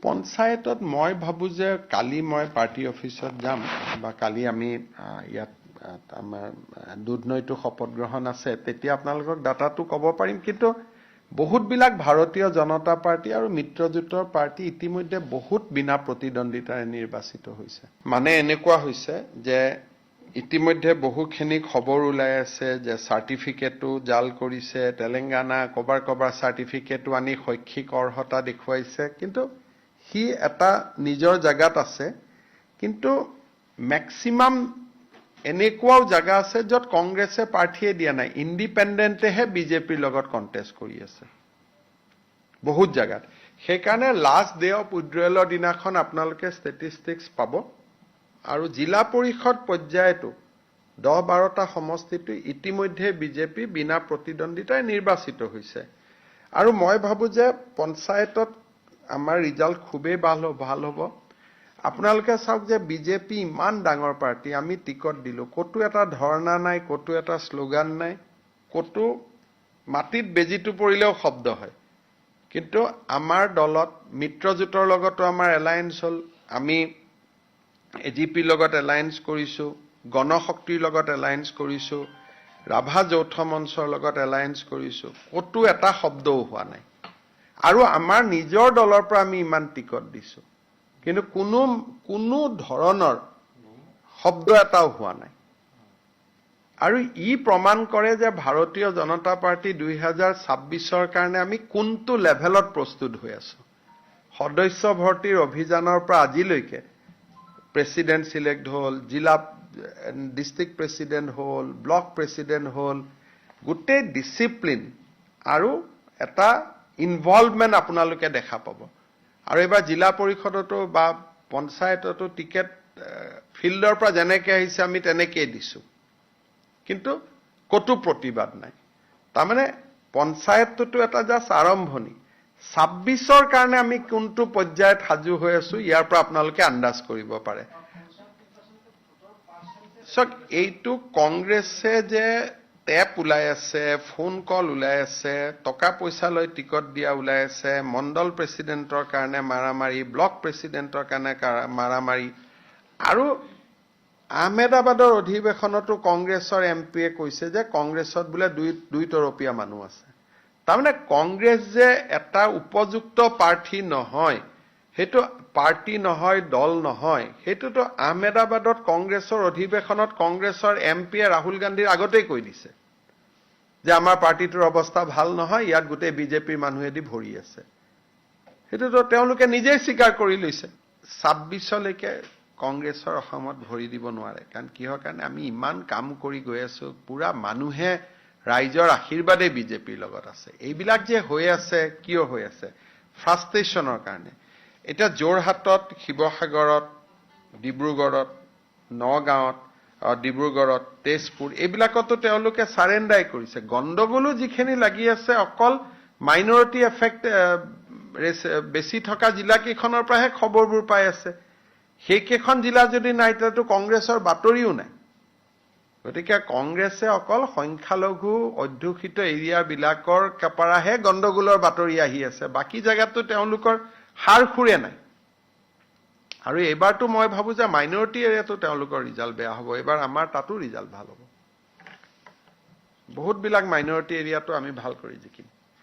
পঞ্চায়তত মই ভাবো যে কালি মই পাৰ্টি অফিচত যাম বা কালি আমি ইয়াত আমাৰ দুধনৈটো শপত গ্ৰহণ আছে তেতিয়া আপোনালোকক ডাটাটো ক'ব পাৰিম কিন্তু বহুত বিলাক ভাৰতীয় জনতা পাৰ্টি আৰু মিত্ৰজোঁটৰ পাৰ্টি ইতিমধ্যে বহুত বিনা প্ৰতিদ্বন্দ্বিতাৰে নিৰ্বাচিত হৈছে মানে এনেকুৱা হৈছে যে ইতিমধ্যে বহুখিনি খবৰ ওলাই আছে যে চাৰ্টিফিকেটো জাল কৰিছে তেলেংগানা কবাৰ চাৰ্টিফিকেটো আনি শৈক্ষিক অৰ্হতা দেখুৱাইছে কিন্তু হি এটা নিজৰ জায়গাত আছে কিন্তু ম্যাক্সিমাম এনেকুৱাও জায়গা আছে য'ত কংগ্ৰেছে প্ৰাৰ্থীয়ে দিয়া নাই ইণ্ডিপেণ্ডেণ্টেহে বিজেপিৰ লগত কণ্টেষ্ট কৰি আছে বহুত জায়গাত সেইকাৰণে লাষ্ট ডে অফ উইথড্ৰয়েলৰ দিনাখন আপোনালোকে ষ্টেটিষ্টিক্স পাব আৰু জিলা পৰিষদ পৰ্যায়তো 10-12টা সমষ্টিটো ইতিমধ্যে বিজেপি বিনা প্ৰতিদ্বন্দ্বিতাৰে নিৰ্বাচিত হৈছে আৰু মই ভাবো যে পঞ্চায়তত আমাৰ ৰিজাল্ট খুবেই ভাল হ'ব আপোনালোকে চাওক যে বিজেপি ইমান ডাঙৰ পাৰ্টি আমি টিকট দিলো কতো এটা ধৰ্ণা নাই কতো এটা স্লোগান নাই কতো মাটিত বেজিটো পৰিলেও শব্দ হয় কিন্তু আমাৰ দলত মিত্ৰজোঁটৰ লগতো আমাৰ এলায়েন্স হল আমি এজিপি লগত এলায়েন্স কৰিছো গণশক্তিৰ লগত এলায়েন্স কৰিছো ৰাভা যৌথ মঞ্চৰ লগত এলায়েন্স কৰিছো কতো এটা শব্দও হোৱা নাই আৰু আমাৰ নিজৰ দলৰ পৰা আমি ইমান টিকট দিছো কিন্তু কোনো ধৰণৰ শব্দ এটাও হোৱা নাই আৰু ই প্ৰমাণ কৰে যে ভাৰতীয় জনতা পাৰ্টি 2026ৰ কাৰণে আমি কোনটো লেভেলত প্ৰস্তুত হৈ আছো সদস্য ভৰ্তিৰ অভিযানৰ পৰা আজিলৈকে প্ৰেসিডেন্ট সিলেক্ট হল জিলা ডিস্ট্ৰিক্ট প্ৰেসিডেন্ট হল ব্লক প্ৰেসিডেন্ট হল গোটেই ডিসিপ্লিন আৰু এটা ইনভলভমেন্ট আপোনালোকে দেখা পাব আৰু এবাৰ জিলা পৰিষদতো বা পঞ্চায়ততো টিকেট ফিল্ডৰ পৰা যেনেকৈ আহিছে আমি তেনেকৈ দিছো কিন্তু কতো প্ৰতিবাদ নাই তাৰমানে পঞ্চায়তটো এটা জাস্ট আৰম্ভণি 26ৰ কাৰণে আমি কোনটো পৰ্যায়ত সাজু হৈ আছো ইয়াৰ পৰা আপোনালোকে আন্দাজ কৰিব পাৰে সক এইটো কংগ্ৰেছে যে টেপ ওলাই আছে ফোন কল ওলাই আছে টকা পইচা লৈ টিকট দিয়া ওলাই আছে মণ্ডল প্ৰেসিডেন্টৰ কাৰণে মাৰামাৰি ব্লক প্ৰেসিডেন্টৰ কাৰণে মাৰামাৰি আৰু আহমেদাবাদৰ অধিৱেশনতো কংগ্ৰেছৰ এমপিয়ে কৈছে যে কংগ্ৰেছত বোলে দুই তৰপীয়া মানুহ আছে তাৰমানে কংগ্ৰেছ যে এটা উপযুক্ত প্ৰাৰ্থী নহয় হেতু পাৰ্টি নহয় দল নহয় হেতুটো আহমেদাবাদত কংগ্ৰেছৰ অধিৱেশনত কংগ্ৰেছৰ এমপিয়ে ৰাহুল গান্ধীৰ আগতেই কৈ দিছে যে আমাৰ পাৰ্টিটোৰ অৱস্থা ভাল নহয় ইয়াত গোটেই বিজেপিৰ মানুহেদি ভৰি আছে হেতুটো তেওঁলোকে নিজেই স্বীকাৰ কৰি লৈছে 26লৈকে কংগ্ৰেছৰ অসমত ভৰি দিব নোৱাৰে কাৰণ কিহৰ কাৰণে আমি ইমান কাম কৰি গৈ আছো পুৰা মানুহে ৰাইজৰ আশীৰ্বাদে বিজেপিৰ লগত আছে এইবিলাক যে হৈ আছে কিয় হৈ আছে ফ্ৰাষ্ট্ৰেচনৰ কাৰণে এটা জোৰহাটত শিৱসাগৰত ডিব্ৰুগড়ত নগাঁৱত ডিব্ৰুগড়ত তেজপুৰ এইবিলাকতো তেওঁলোকে সাৰেন্ডাৰ কৰিছে গণ্ডগোলো যিখিনি লাগি আছে অকল মাইনৰিটি এফেক্ট বেছি থকা জিলা কেইখনৰ পৰাহে খবৰবোৰ পাই আছে সেইকেইখন জিলা যদি নাই তেতিয়াতো কংগ্ৰেছৰ বাতৰিও নাই গতিকে কংগ্ৰেছে অকল সংখ্যালঘু অধ্যুষিত এৰিয়া বিলাকৰ কপাৰাহে গণ্ডগোলৰ বাতৰি আহি আছে বাকি জায়গাতো তেওঁলোকৰ হাৰ খুৰে নাই আৰু এবাৰটো মই ভাবো যে মাইনৰিটি এৰিয়াটো তেওঁলোকৰ ৰিজাল্ট বেয়া হ'ব এবাৰ আমাৰ তাতো ৰিজাল্ট ভাল হ'ব বহুত বিলাক মাইনৰিটি এৰিয়াটো আমি ভাল কৰি জিকিম